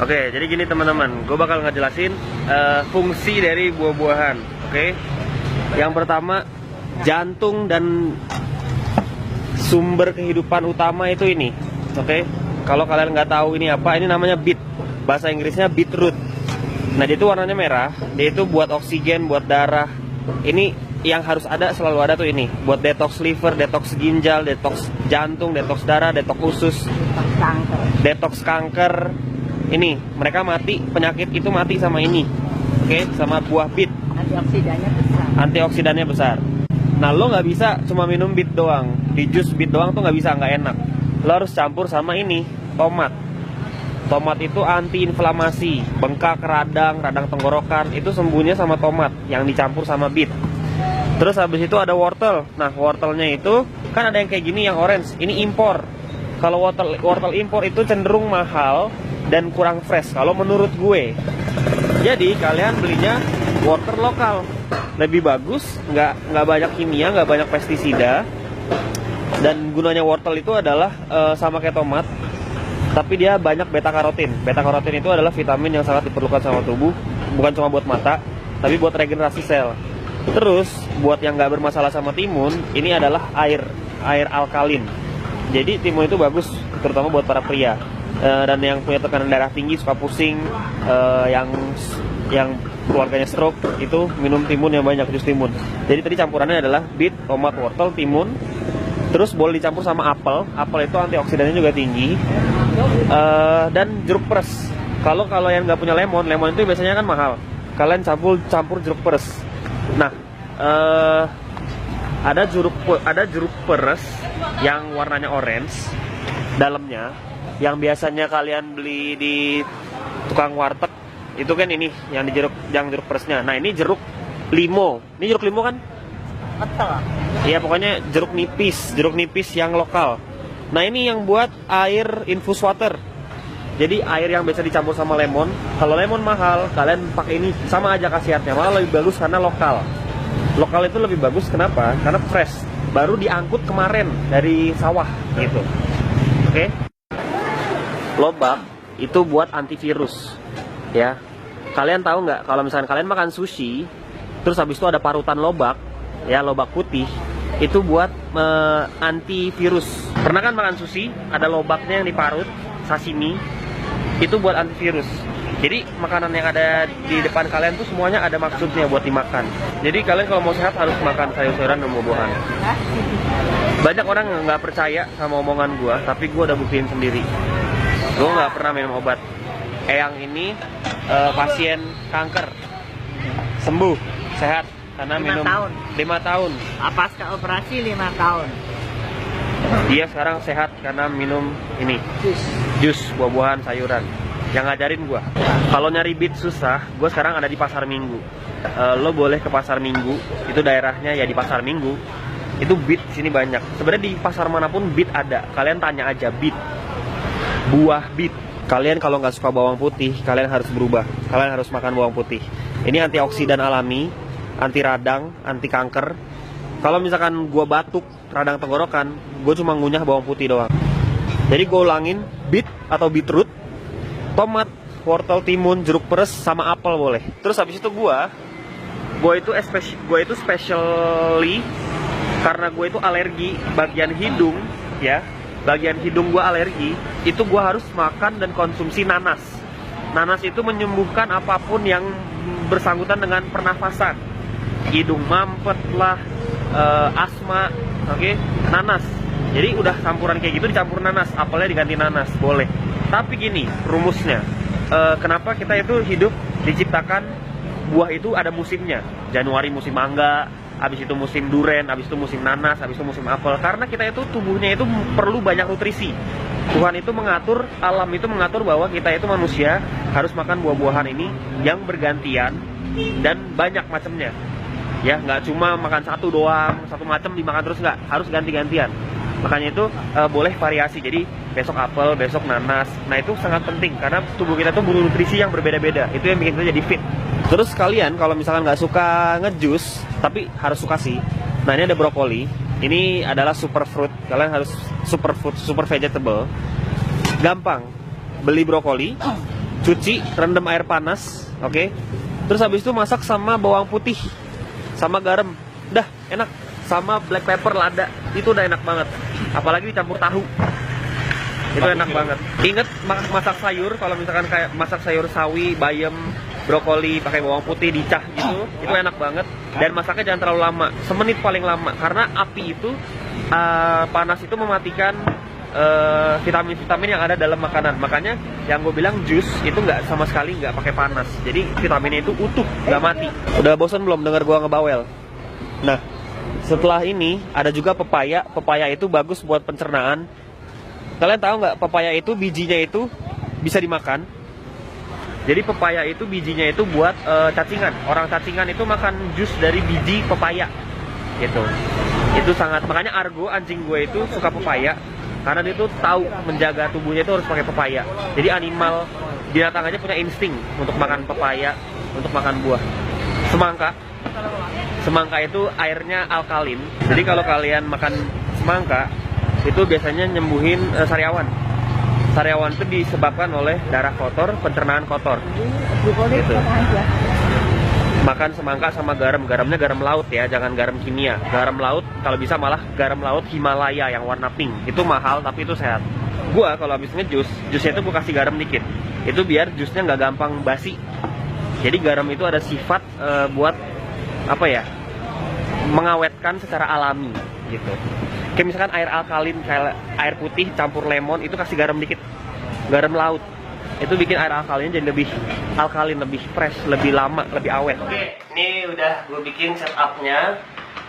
Oke, jadi gini teman-teman, gue bakal ngejelasin fungsi dari buah-buahan. Oke, yang pertama, jantung dan sumber kehidupan utama itu ini. Oke, kalau kalian nggak tahu ini apa, ini namanya beet. Bahasa Inggrisnya beetroot. Nah, dia itu warnanya merah. Dia itu buat oksigen, buat darah. Ini yang harus ada, selalu ada tuh ini. Buat detox liver, detox ginjal, detox jantung, detox darah, detox usus, detox kanker. Ini mereka mati, penyakit itu mati sama ini. Oke, sama buah beet. Antioksidannya besar. Nah, lo nggak bisa cuma minum beet doang. Di jus beet doang tuh nggak bisa, nggak enak. Lo harus campur sama ini, tomat. Tomat itu antiinflamasi, bengkak, radang tenggorokan itu sembuhnya sama tomat yang dicampur sama beet. Terus habis itu ada wortel. Nah, wortelnya itu kan ada yang kayak gini, yang orange. Ini impor. Kalau wortel impor itu cenderung mahal dan kurang fresh kalau menurut gue. Jadi kalian belinya wortel lokal, lebih bagus, nggak banyak kimia, nggak banyak pestisida. Dan gunanya wortel itu adalah sama kayak tomat, tapi dia banyak beta karotin. Beta karotin itu adalah vitamin yang sangat diperlukan sama tubuh, bukan cuma buat mata, tapi buat regenerasi sel. Terus buat yang nggak bermasalah sama timun, ini adalah air alkalin. Jadi timun itu bagus, terutama buat para pria. Dan yang punya tekanan darah tinggi, suka pusing, yang keluarganya stroke, itu minum timun yang banyak, jus timun. Jadi tadi campurannya adalah beet, tomat, wortel, timun. Terus boleh dicampur sama apel. Apel itu antioksidannya juga tinggi. Dan jeruk peres. Kalau yang nggak punya lemon itu biasanya kan mahal. Kalian campur jeruk peres. Nah, ada jeruk peres yang warnanya orange dalamnya, yang biasanya kalian beli di tukang warteg. Itu kan ini yang jeruk peresnya. Nah, ini jeruk limo. Ini jeruk limo kan? Betul. Iya, pokoknya jeruk nipis yang lokal. Nah, ini yang buat air infus water. Jadi air yang biasa dicampur sama lemon. Kalau lemon mahal, kalian pakai ini, sama aja khasiatnya, malah lebih bagus karena lokal. Lokal itu lebih bagus, kenapa? Karena fresh, baru diangkut kemarin dari sawah gitu. Oke? Lobak itu buat antivirus, ya. Kalian tahu nggak kalau misalkan kalian makan sushi, terus habis itu ada parutan lobak, ya, lobak putih, itu buat antivirus. Pernah kan makan sushi, ada lobaknya yang diparut, sashimi, itu buat antivirus. Jadi makanan yang ada di depan kalian tuh semuanya ada maksudnya buat dimakan. Jadi kalian kalau mau sehat harus makan sayur-sayuran dan buah-buahan. Banyak orang nggak percaya sama omongan gue, tapi gue udah buktiin sendiri. Gue nggak pernah minum obat. Eyang ini pasien kanker, sembuh, sehat karena minum 5 tahun. Pasca operasi 5 tahun. Dia sekarang sehat karena minum ini, jus buah-buahan, sayuran. Yang ngajarin gue. Kalau nyari beet susah, gue sekarang ada di Pasar Minggu. Lo boleh ke Pasar Minggu, itu daerahnya ya di Pasar Minggu. Itu beet sini banyak. Sebenarnya di pasar manapun beet ada. Kalian tanya aja beet, buah beet. Kalian kalau nggak suka bawang putih, kalian harus berubah. Kalian harus makan bawang putih. Ini antioksidan alami, anti radang, anti kanker. Kalau misalkan gue batuk, radang tenggorokan, gue cuma ngunyah bawang putih doang. Jadi gue ulangin, beet atau beetroot, tomat, wortel, timun, jeruk peres, sama apel boleh. Terus habis itu gue itu specially karena gue itu alergi bagian hidung, ya. Bagian hidung gue alergi, itu gue harus makan dan konsumsi nanas. Nanas itu menyembuhkan apapun yang bersangkutan dengan pernafasan. Hidung mampet lah, asma, oke? Nanas. Jadi udah campuran kayak gitu dicampur nanas, apelnya diganti nanas, boleh. Tapi gini, rumusnya, kenapa kita itu hidup diciptakan buah itu ada musimnya. Januari musim mangga, habis itu musim duren, habis itu musim nanas, habis itu musim apel. Karena kita itu tubuhnya itu perlu banyak nutrisi. Tuhan itu mengatur, alam itu mengatur bahwa kita itu manusia harus makan buah-buahan ini yang bergantian dan banyak macamnya. Ya, nggak cuma makan satu doang, satu macam dimakan terus, nggak, harus ganti-gantian. Makanya itu boleh variasi, jadi besok apel, besok nanas. Nah, itu sangat penting karena tubuh kita tuh butuh nutrisi yang berbeda-beda. Itu yang bikin kita jadi fit. Terus kalian kalau misalkan nggak suka ngejus, tapi harus suka sih. Nah, ini ada brokoli. Ini adalah superfood. Kalian harus super vegetable. Gampang. Beli brokoli, cuci, rendam air panas, oke. Terus habis itu masak sama bawang putih, sama garam, dah enak. Sama black pepper lada, itu udah enak banget. Apalagi dicampur tahu, itu enak banget. Ingat masak sayur, kalau misalkan kayak masak sayur sawi, bayam, brokoli pakai bawang putih dicah gitu, itu enak banget. Dan masaknya jangan terlalu lama, semenit paling lama, karena api itu panas itu mematikan vitamin-vitamin yang ada dalam makanan. Makanya yang gue bilang jus itu nggak sama sekali nggak pakai panas, jadi vitaminnya itu utuh, nggak mati. Udah bosan belum dengar gue ngebawel? Nah, setelah ini ada juga pepaya. Pepaya itu bagus buat pencernaan. Kalian tahu nggak, pepaya itu bijinya itu bisa dimakan. Jadi pepaya itu bijinya itu buat cacingan. Orang cacingan itu makan jus dari biji pepaya gitu. Itu sangat, makanya Argo, anjing gue itu suka pepaya, karena dia tuh tahu menjaga tubuhnya itu harus pakai pepaya. Jadi animal, binatang aja punya insting untuk makan pepaya, untuk makan buah. Semangka itu airnya alkalin. Jadi kalau kalian makan semangka, itu biasanya nyembuhin sariawan. Sariawan itu disebabkan oleh darah kotor, pencernaan kotor. Gitu. Makan semangka sama garam, garamnya garam laut ya, jangan garam kimia. Garam laut, kalau bisa malah garam laut Himalaya yang warna pink. Itu mahal tapi itu sehat. Gua kalau habis ngejus, jusnya itu gua kasih garam dikit. Itu biar jusnya nggak gampang basi. Jadi garam itu ada sifat buat apa ya? Mengawetkan secara alami gitu. Kayak misalkan air alkalin, kayak air putih campur lemon, itu kasih garam dikit. Garam laut. Itu bikin air alkalinnya jadi lebih alkalin, lebih fresh, lebih lama, lebih awet. Oke, ini udah gue bikin setupnya.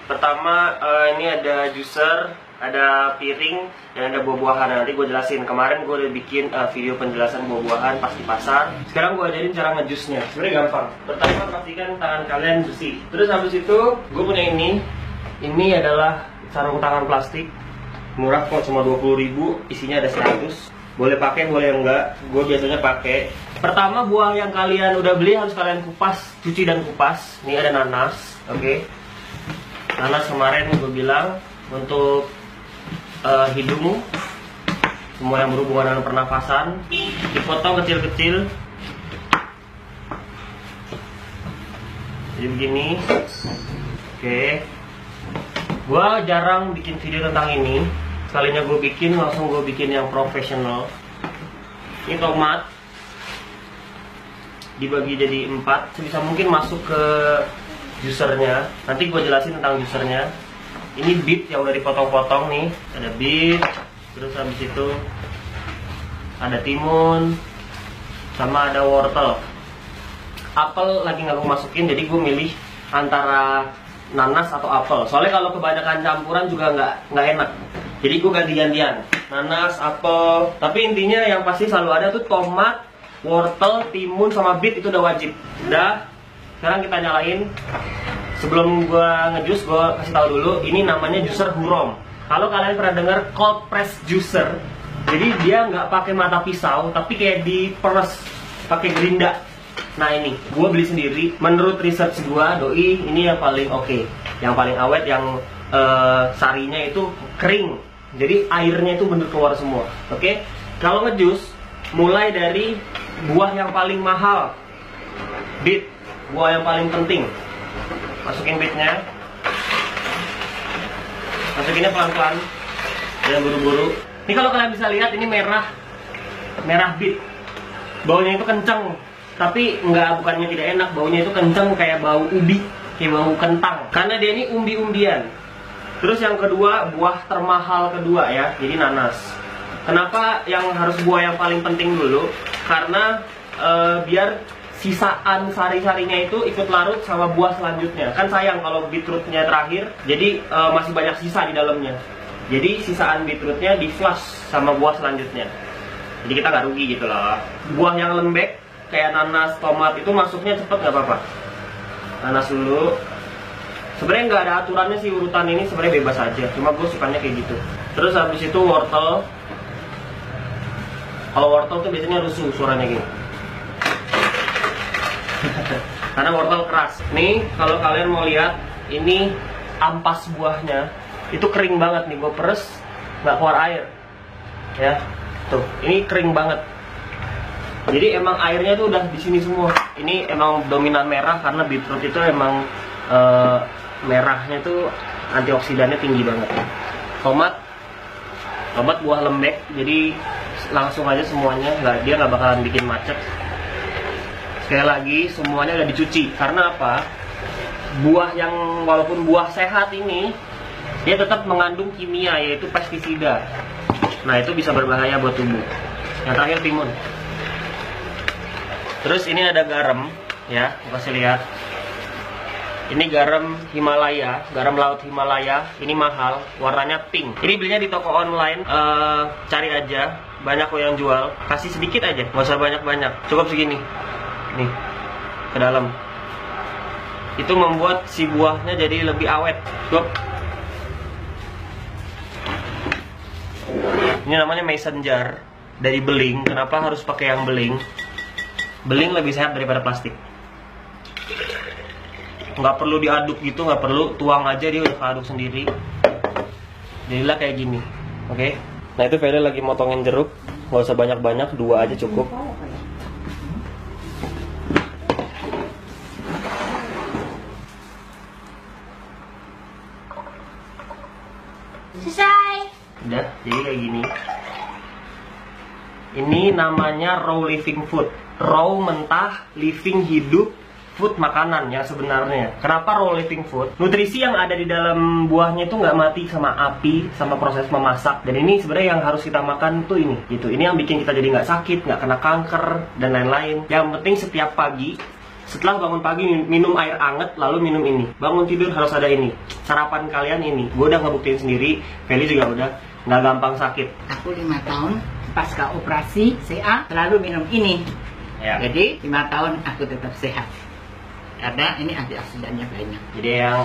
Pertama ini ada juicer, ada piring, dan ada buah-buahan. Nanti gue jelasin. Kemarin gue udah bikin video penjelasan buah-buahan pas di pasar. Sekarang gue ajarin cara ngejusnya. Sebenarnya gampang. Pertama pastikan tangan kalian bersih. Terus habis itu gue punya ini. Ini adalah sarung tangan plastik. Murah kok, cuma 20.000. Isinya ada 100. Boleh pakai, boleh enggak. Gue biasanya pakai. Pertama, buah yang kalian udah beli harus kalian kupas, cuci dan kupas. Ini ada nanas, oke. Nanas kemarin gue bilang untuk hidung, semua yang berhubungan dengan pernafasan, dipotong kecil-kecil. Jadi begini, oke. Gue jarang bikin video tentang ini. Sekalinya gue bikin, langsung gue bikin yang profesional. Ini tomat dibagi jadi 4, sebisa mungkin masuk ke juicernya. Nanti gue jelasin tentang juicernya. Ini beet yang udah dipotong-potong nih. Ada beet, terus habis itu ada timun, sama ada wortel. Apel lagi nggak gue masukin, jadi gue milih antara nanas atau apel. Soalnya kalau kebanyakan campuran juga nggak enak. Jadi gue ganti-gantian, nanas, apel. Tapi intinya yang pasti selalu ada tuh tomat, wortel, timun, sama beet, itu udah wajib. Udah, sekarang kita nyalain. Sebelum gue ngejus, gue kasih tahu dulu, ini namanya juicer Hurom. Kalau kalian pernah dengar cold press juicer, jadi dia nggak pakai mata pisau, tapi kayak diperes pakai gerinda. Nah ini, gue beli sendiri. Menurut research gue, doi ini yang paling oke, yang paling awet, yang sarinya itu kering. Jadi airnya itu bener keluar semua. Oke? Kalau ngejus, mulai dari buah yang paling mahal, beet, buah yang paling penting. Masukin beetnya. Masukinnya pelan-pelan, jangan buru-buru. Ini kalau kalian bisa lihat, ini merah beet. Baunya itu kenceng, tapi bukannya tidak enak. Baunya itu kenceng kayak bau ubi, kayak bau kentang. Karena dia ini umbi-umbian. Terus yang kedua, buah termahal kedua ya, jadi nanas. Kenapa yang harus buah yang paling penting dulu? Karena biar sisaan sari-sarinya itu ikut larut sama buah selanjutnya. Kan sayang kalau beetrootnya terakhir, jadi masih banyak sisa di dalamnya. Jadi sisaan beetrootnya di flush sama buah selanjutnya. Jadi kita nggak rugi gitu loh. Buah yang lembek kayak nanas, tomat itu masuknya cepet nggak apa-apa. Nanas dulu. Sebenarnya nggak ada aturannya sih urutan ini, sebenarnya bebas aja. Cuma gue sukanya kayak gitu. Terus habis itu wortel. Kalau wortel tuh biasanya rusuh suaranya gini. Karena wortel keras. Nih kalau kalian mau lihat, ini ampas buahnya itu kering banget nih. Gue peres nggak keluar air. Ya, tuh ini kering banget. Jadi emang airnya tuh udah di sini semua. Ini emang dominan merah karena beetroot itu emang merahnya tuh antioksidannya tinggi banget. Tomat buah lembek, jadi langsung aja semuanya, dia nggak bakalan bikin macet. Sekali lagi semuanya udah dicuci. Karena apa? Buah yang walaupun buah sehat ini, dia tetap mengandung kimia, yaitu pestisida. Nah itu bisa berbahaya buat tubuh. Yang terakhir timun. Terus ini ada garam, ya, kasih lihat. Ini garam Himalaya, garam laut Himalaya. Ini mahal, warnanya pink. Ini belinya di toko online, cari aja. Banyak kok yang jual. Kasih sedikit aja, nggak usah banyak-banyak. Cukup segini. Nih, ke dalam. Itu membuat si buahnya jadi lebih awet. Cukup. Ini namanya mason jar dari beling. Kenapa harus pakai yang beling? Beling lebih sehat daripada plastik. Nggak perlu diaduk gitu, nggak perlu, tuang aja dia udah keaduk sendiri. Jadilah kayak gini, oke? Nah itu Feli lagi motongin jeruk, nggak usah banyak-banyak, 2 aja cukup. Selesai. Udah, jadi kayak gini. Ini namanya raw living food. Raw mentah, living hidup, food makanan ya sebenarnya. Kenapa raw living food? Nutrisi yang ada di dalam buahnya itu nggak mati sama api, sama proses memasak. Dan ini sebenarnya yang harus kita makan tuh ini, gitu. Ini yang bikin kita jadi nggak sakit, nggak kena kanker dan lain-lain. Yang penting setiap pagi, setelah bangun pagi minum air anget, lalu minum ini. Bangun tidur harus ada ini. Sarapan kalian ini. Gue udah ngebuktiin sendiri. Feli juga udah nggak gampang sakit. Aku 5 tahun pasca operasi CA selalu minum ini. Ya. Jadi 5 tahun aku tetap sehat. Karena ini antioksidannya banyak. Jadi yang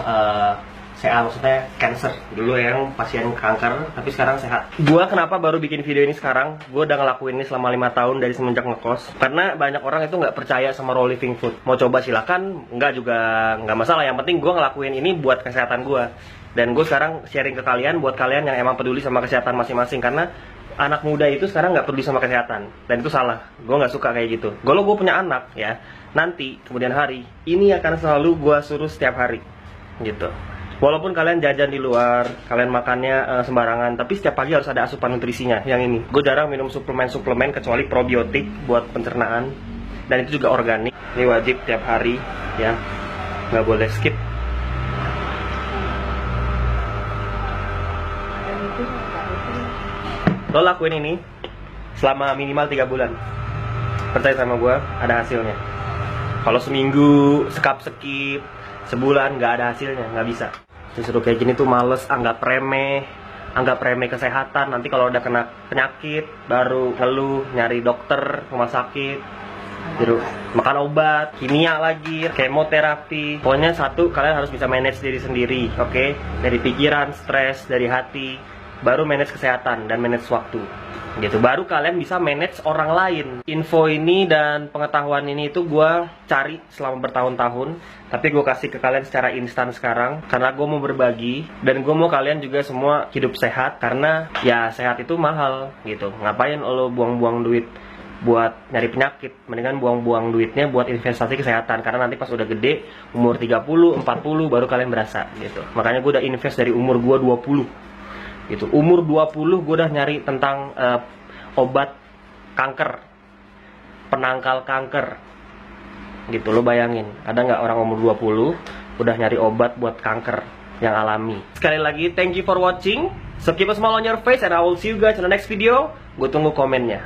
CA maksudnya cancer. Dulu yang pasien kanker, tapi sekarang sehat. Gua kenapa baru bikin video ini sekarang? Gua udah ngelakuin ini selama 5 tahun dari semenjak ngekos. Karena banyak orang itu nggak percaya sama raw living food. Mau coba silakan, nggak juga nggak masalah. Yang penting gua ngelakuin ini buat kesehatan gua. Dan gue sekarang sharing ke kalian, buat kalian yang emang peduli sama kesehatan masing-masing. Karena anak muda itu sekarang nggak peduli sama kesehatan. Dan itu salah. Gue nggak suka kayak gitu. Kalau gue punya anak ya, nanti kemudian hari ini akan selalu gue suruh setiap hari gitu. Walaupun kalian jajan di luar, kalian makannya sembarangan, tapi setiap pagi harus ada asupan nutrisinya. Yang ini, gue jarang minum suplemen kecuali probiotik buat pencernaan, dan itu juga organik. Ini wajib tiap hari ya, nggak boleh skip. Lo lakuin ini selama minimal 3 bulan. Percaya sama gue, ada hasilnya. Kalau seminggu sekap-sekip, sebulan nggak ada hasilnya, nggak bisa. Disuruh kayak gini tuh males, anggap remeh kesehatan. Nanti kalau udah kena penyakit, baru ngeluh, nyari dokter, rumah sakit, terus makan obat, kimia lagi, kemoterapi. Pokoknya satu, kalian harus bisa manage diri sendiri, oke? Dari pikiran, stres, dari hati, baru manage kesehatan dan manage waktu. Gitu, baru kalian bisa manage orang lain. Info ini dan pengetahuan ini itu gue cari selama bertahun-tahun, tapi gue kasih ke kalian secara instan sekarang karena gue mau berbagi, dan gue mau kalian juga semua hidup sehat. Karena ya sehat itu mahal gitu. Ngapain lo buang-buang duit buat nyari penyakit? Mendingan buang-buang duitnya buat investasi kesehatan. Karena nanti pas udah gede, umur 30, 40 baru kalian berasa gitu. Makanya gue udah invest dari umur gue 20 gitu. Umur 20 gue udah nyari tentang obat kanker, penangkal kanker gitu. Lo bayangin, ada nggak orang umur 20 udah nyari obat buat kanker yang alami. Sekali lagi, thank you for watching. So keep a smile on your face and I will see you guys in the next video. Gue tunggu komennya.